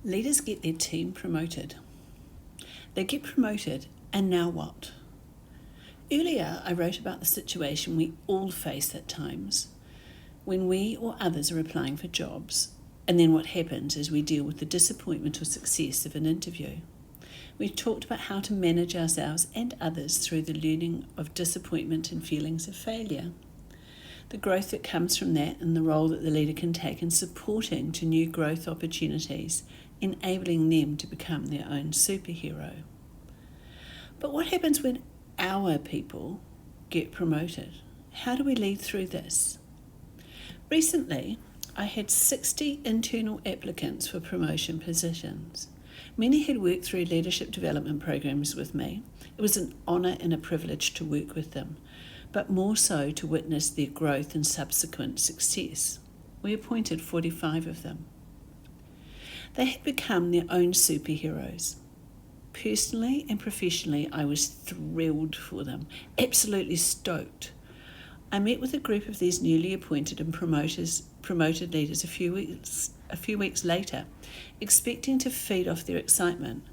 Leaders get their team promoted. They get promoted, and now what? Earlier, I wrote about the situation we all face at times when we or others are applying for jobs, and then what happens as we deal with the disappointment or success of an interview. We talked about how to manage ourselves and others through the learning of disappointment and feelings of failure, the growth that comes from that and the role that the leader can take in supporting to new growth opportunities, enabling them to become their own superhero. But what happens when our people get promoted? How do we lead through this? Recently, I had 60 internal applicants for promotion positions. Many had worked through leadership development programs with me. It was an honour and a privilege to work with them, but more so to witness their growth and subsequent success. We appointed 45 of them. They had become their own superheroes. Personally and professionally, I was thrilled for them, absolutely stoked. I met with a group of these newly appointed and promoted leaders a few weeks later, expecting to feed off their excitement,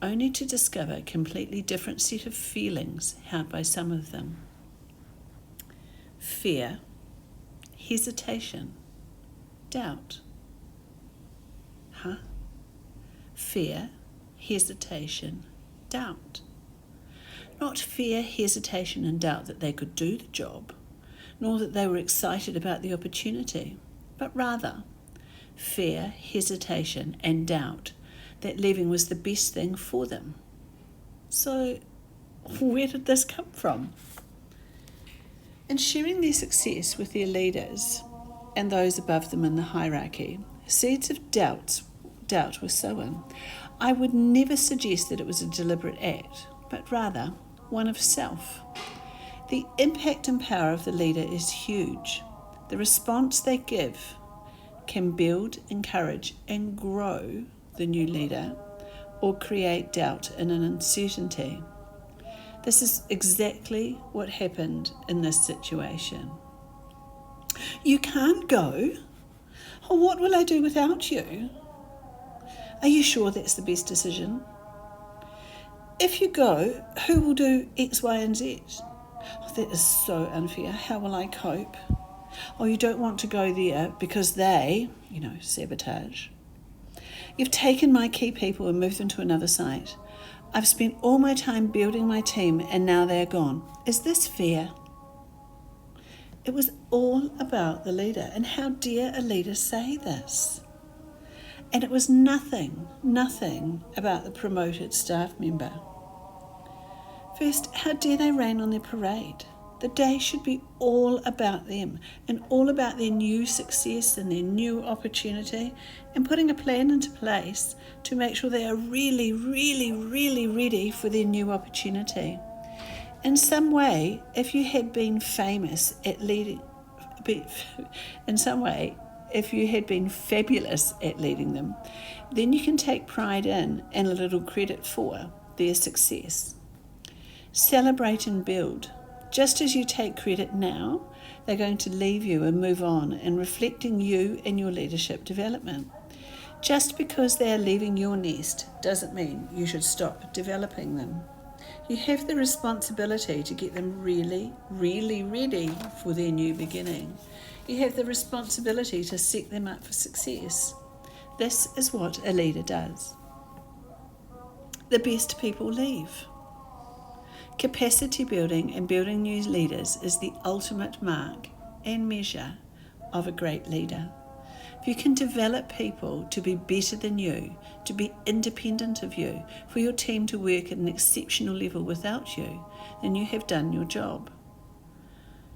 only to discover a completely different set of feelings held by some of them. Fear, hesitation, doubt. Fear, hesitation, doubt. Not fear, hesitation, and doubt that they could do the job, nor that they were excited about the opportunity, but rather fear, hesitation, and doubt that leaving was the best thing for them. So, where did this come from? In sharing their success with their leaders and those above them in the hierarchy, seeds of doubt were sown. I would never suggest that it was a deliberate act, but rather one of self. The impact and power of the leader is huge. The response they give can build, encourage, and grow the new leader, or create doubt and an uncertainty. This is exactly what happened in this situation. You can't go? Oh, what will I do without you? Are you sure that's the best decision? If you go, who will do X, Y, and Z? Oh, that is so unfair. How will I cope? Oh, you don't want to go there because they, sabotage. You've taken my key people and moved them to another site. I've spent all my time building my team and now they're gone. Is this fair? It was all about the leader, and how dare a leader say this? And it was nothing about the promoted staff member. First, how dare they rain on their parade? The day should be all about them and all about their new success and their new opportunity, and putting a plan into place to make sure they are really, really, really ready for their new opportunity. In some way, if you had been famous at leading, if you had been fabulous at leading them, then you can take pride in and a little credit for their success. Celebrate and build. Just as you take credit now, they're going to leave you and move on, and reflecting you and your leadership development. Just because they are leaving your nest doesn't mean you should stop developing them. You have the responsibility to get them really, really ready for their new beginning. You have the responsibility to set them up for success. This is what a leader does. The best people leave. Capacity building and building new leaders is the ultimate mark and measure of a great leader. If you can develop people to be better than you, to be independent of you, for your team to work at an exceptional level without you, then you have done your job.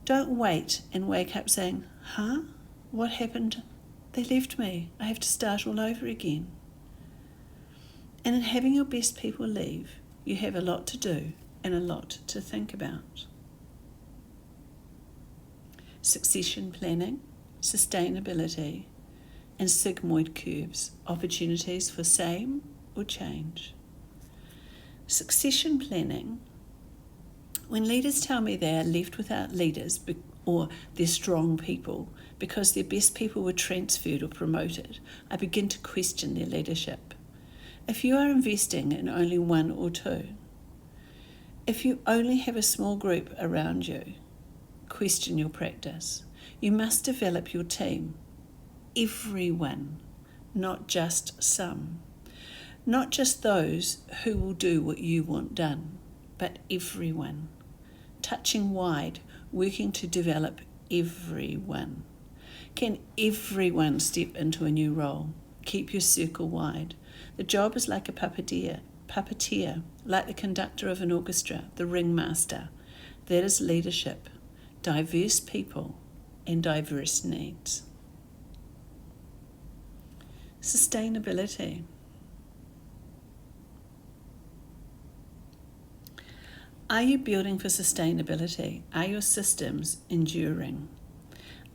Don't wait and wake up saying, what happened? They left me. I have to start all over again. And in having your best people leave, you have a lot to do and a lot to think about. Succession planning, sustainability, and sigmoid curves, opportunities for same or change. Succession planning. When leaders tell me they are left without leaders or they're strong people because their best people were transferred or promoted, I begin to question their leadership. If you are investing in only one or two, if you only have a small group around you, question your practice. You must develop your team. Everyone, not just some. Not just those who will do what you want done, but everyone. Touching wide, working to develop everyone. Can everyone step into a new role? Keep your circle wide. The job is like a puppeteer, like the conductor of an orchestra, the ringmaster. That is leadership. Diverse people and diverse needs. Sustainability. Are you building for sustainability? Are your systems enduring?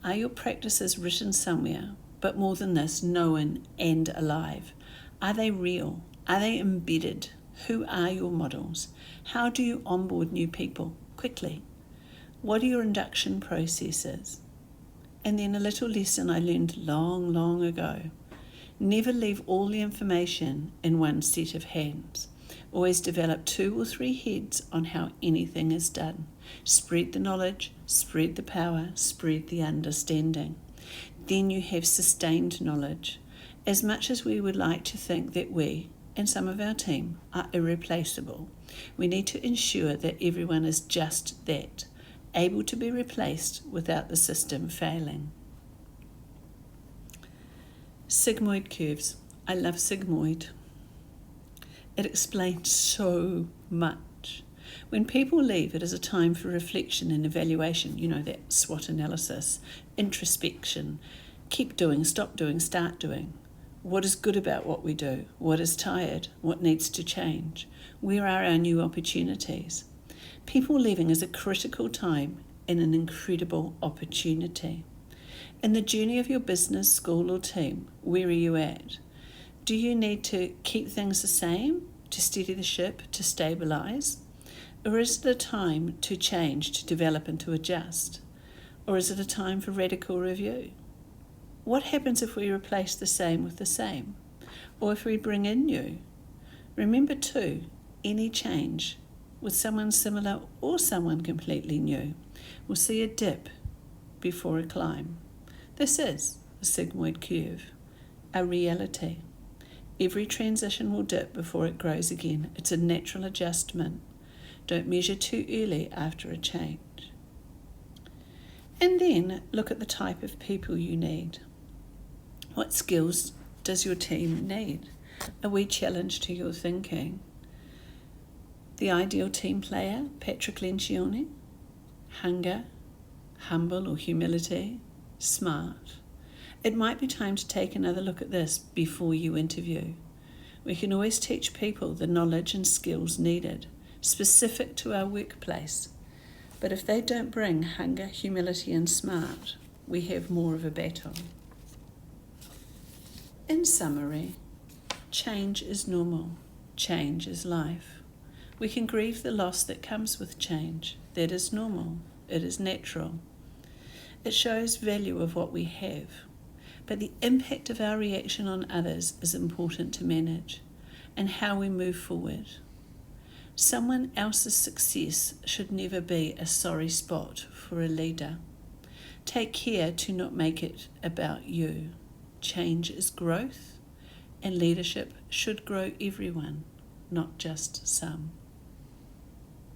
Are your practices written somewhere, but more than this, known and alive? Are they real? Are they embedded? Who are your models? How do you onboard new people quickly? What are your induction processes? And then a little lesson I learned long, long ago. Never leave all the information in one set of hands. Always develop 2 or 3 heads on how anything is done. Spread the knowledge, spread the power, spread the understanding. Then you have sustained knowledge. As much as we would like to think that we, and some of our team, are irreplaceable, we need to ensure that everyone is just that, able to be replaced without the system failing. Sigmoid curves. I love sigmoid. It explains so much. When people leave, it is a time for reflection and evaluation. You know, that SWOT analysis, introspection. Keep doing, stop doing, start doing. What is good about what we do? What is tired? What needs to change? Where are our new opportunities? People leaving is a critical time and an incredible opportunity. In the journey of your business, school or team, where are you at? Do you need to keep things the same, to steady the ship, to stabilise? Or is it a time to change, to develop and to adjust? Or is it a time for radical review? What happens if we replace the same with the same? Or if we bring in new? Remember too, any change with someone similar or someone completely new will see a dip before a climb. This is a sigmoid curve, a reality. Every transition will dip before it grows again. It's a natural adjustment. Don't measure too early after a change. And then look at the type of people you need. What skills does your team need? A wee challenge to your thinking. The ideal team player, Patrick Lencioni. Hunger, humble or humility, smart. It might be time to take another look at this before you interview. We can always teach people the knowledge and skills needed, specific to our workplace. But if they don't bring hunger, humility and smart, we have more of a battle. In summary, change is normal. Change is life. We can grieve the loss that comes with change. That is normal. It is natural. It shows value of what we have. But the impact of our reaction on others is important to manage, and how we move forward. Someone else's success should never be a sorry spot for a leader. Take care to not make it about you. Change is growth, and leadership should grow everyone, not just some.